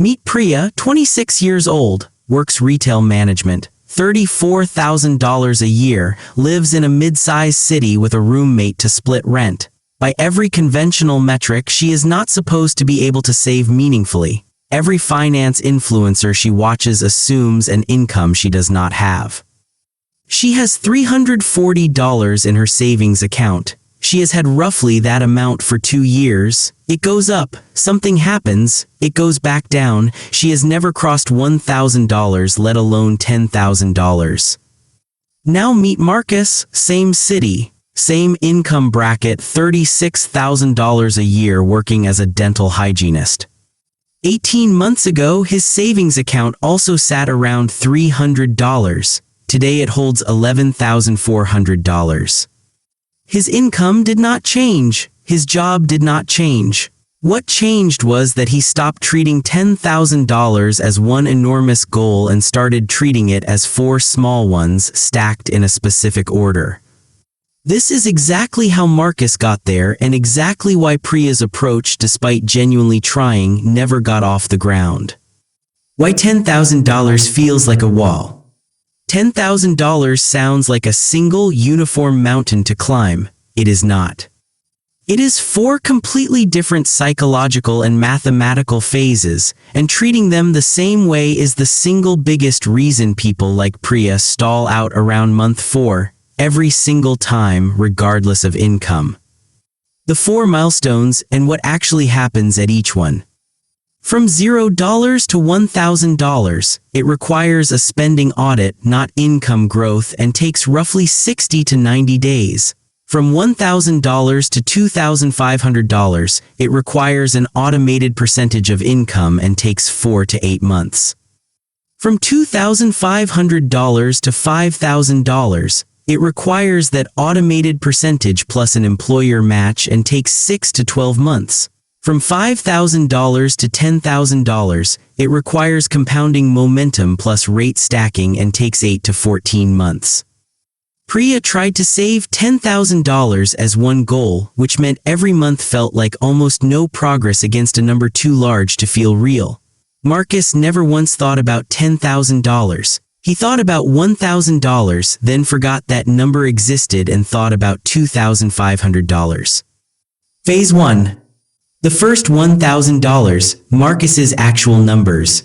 Meet Priya, 26 years old, works retail management, $34,000 a year, lives in a mid-sized city with a roommate to split rent. By every conventional metric, she is not supposed to be able to save meaningfully. Every finance influencer she watches assumes an income she does not have. She has $340 in her savings account. She has had roughly that amount for 2 years. It goes up, something happens, it goes back down. She has never crossed $1,000, let alone $10,000. Now meet Marcus, same city, same income bracket, $36,000 a year working as a dental hygienist. 18 months ago, his savings account also sat around $300. Today it holds $11,400. His income did not change. His job did not change. What changed was that he stopped treating $10,000 as one enormous goal and started treating it as 4 small ones stacked in a specific order. This is exactly how Marcus got there and exactly why Priya's approach, despite genuinely trying, never got off the ground. Why $10,000 feels like a wall. $10,000 sounds like a single uniform mountain to climb. It is not. It is 4 completely different psychological and mathematical phases, and treating them the same way is the single biggest reason people like Priya stall out around month 4, every single time, regardless of income. The 4 milestones and what actually happens at each one. From $0 to $1,000, it requires a spending audit, not income growth, and takes roughly 60 to 90 days. From $1,000 to $2,500, it requires an automated percentage of income and takes 4 to 8 months. From $2,500 to $5,000, it requires that automated percentage plus an employer match and takes 6 to 12 months. From $5,000 to $10,000, it requires compounding momentum plus rate stacking and takes 8 to 14 months. Priya tried to save $10,000 as one goal, which meant every month felt like almost no progress against a number too large to feel real. Marcus never once thought about $10,000. He thought about $1,000, then forgot that number existed and thought about $2,500. Phase 1. The first $1,000, Marcus's actual numbers.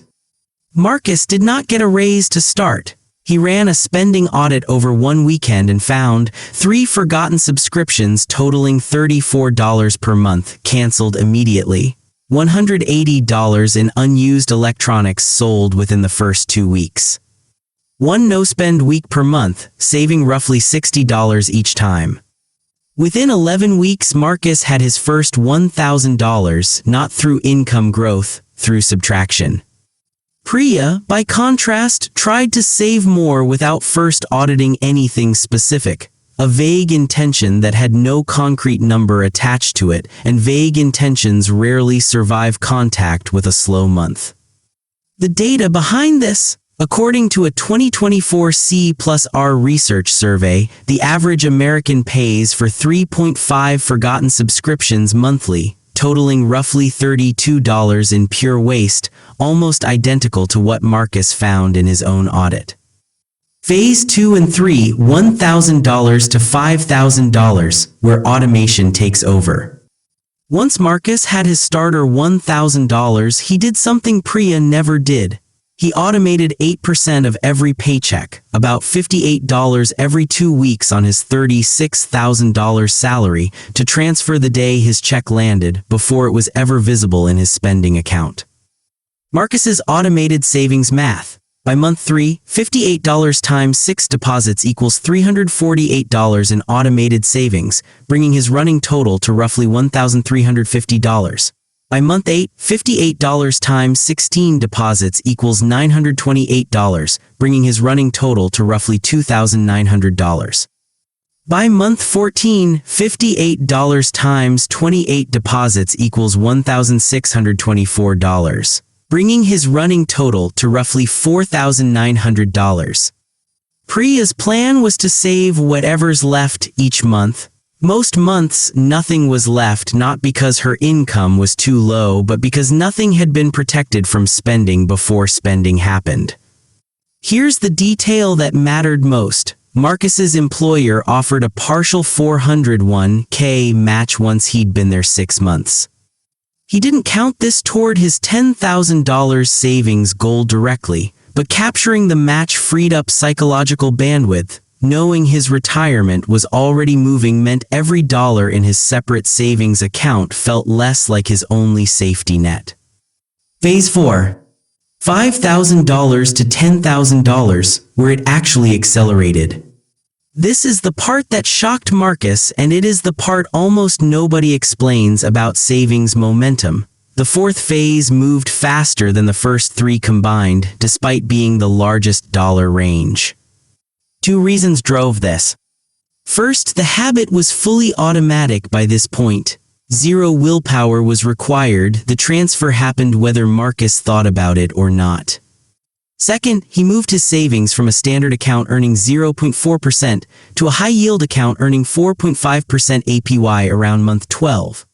Marcus did not get a raise to start. He ran a spending audit over one weekend and found 3 forgotten subscriptions totaling $34 per month, canceled immediately. $180 in unused electronics sold within the first 2 weeks. 1 no-spend week per month, saving roughly $60 each time. Within 11 weeks, Marcus had his first $1,000, not through income growth, through subtraction. Priya, by contrast, tried to save more without first auditing anything specific, a vague intention that had no concrete number attached to it, and vague intentions rarely survive contact with a slow month. The data behind this? According to a 2024 C+R research survey, the average American pays for 3.5 forgotten subscriptions monthly, totaling roughly $32 in pure waste, almost identical to what Marcus found in his own audit. Phase 2 and 3, $1,000 to $5,000, where automation takes over. Once Marcus had his starter $1,000, he did something Priya never did. He automated 8% of every paycheck, about $58 every 2 weeks on his $36,000 salary, to transfer the day his check landed before it was ever visible in his spending account. Marcus's automated savings math. By month 3, $58 times 6 deposits equals $348 in automated savings, bringing his running total to roughly $1,350. By month 8, $58 times 16 deposits equals $928, bringing his running total to roughly $2,900. By month 14, $58 times 28 deposits equals $1,624, bringing his running total to roughly $4,900. Priya's plan was to save whatever's left each month, Most months, nothing was left, not because her income was too low, but because nothing had been protected from spending before spending happened. Here's the detail that mattered most. Marcus's employer offered a partial $401k match once he'd been there 6 months. He didn't count this toward his $10,000 savings goal directly, but capturing the match freed up psychological bandwidth. Knowing his retirement was already moving meant every dollar in his separate savings account felt less like his only safety net. Phase 4. $5,000 to $10,000, where it actually accelerated. This is the part that shocked Marcus, and it is the part almost nobody explains about savings momentum. The fourth phase moved faster than the first 3 combined, despite being the largest dollar range. 2 reasons drove this. First, the habit was fully automatic by this point. 0 willpower was required. The transfer happened whether Marcus thought about it or not. Second, he moved his savings from a standard account earning 0.4% to a high-yield account earning 4.5% APY around month 12.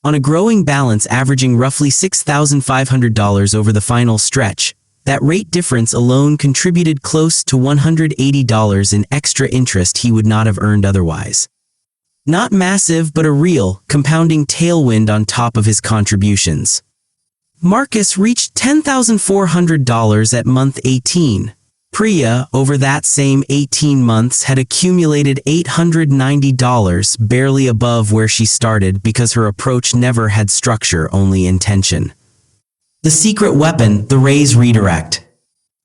On a growing balance averaging roughly $6,500 over the final stretch, that rate difference alone contributed close to $180 in extra interest he would not have earned otherwise. Not massive, but a real, compounding tailwind on top of his contributions. Marcus reached $10,400 at month 18. Priya, over that same 18 months, had accumulated $890, barely above where she started because her approach never had structure, only intention. The secret weapon, the raise redirect.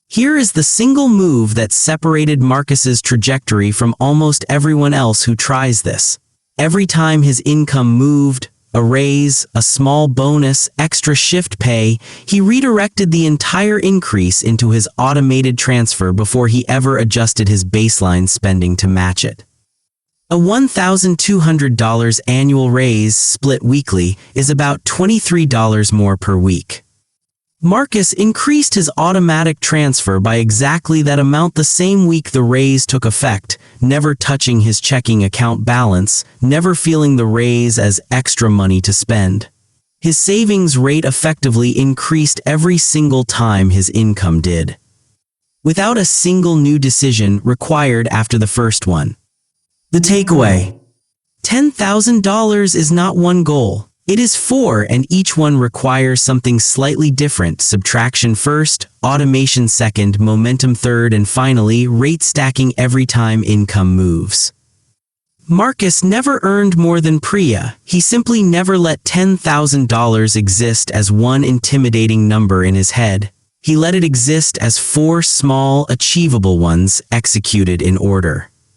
Here is the single move that separated Marcus's trajectory from almost everyone else who tries this. Every time his income moved, a raise, a small bonus, extra shift pay, he redirected the entire increase into his automated transfer before he ever adjusted his baseline spending to match it. A $1,200 annual raise split weekly is about $23 more per week. Marcus increased his automatic transfer by exactly that amount the same week the raise took effect, never touching his checking account balance, never feeling the raise as extra money to spend. His savings rate effectively increased every single time his income did, without a single new decision required after the first one. The takeaway: $10,000 is not one goal. It is 4, and each one requires something slightly different: subtraction first, automation second, momentum third, and finally, rate stacking every time income moves. Marcus never earned more than Priya. He simply never let $10,000 exist as one intimidating number in his head. He let it exist as 4 small, achievable ones executed in order.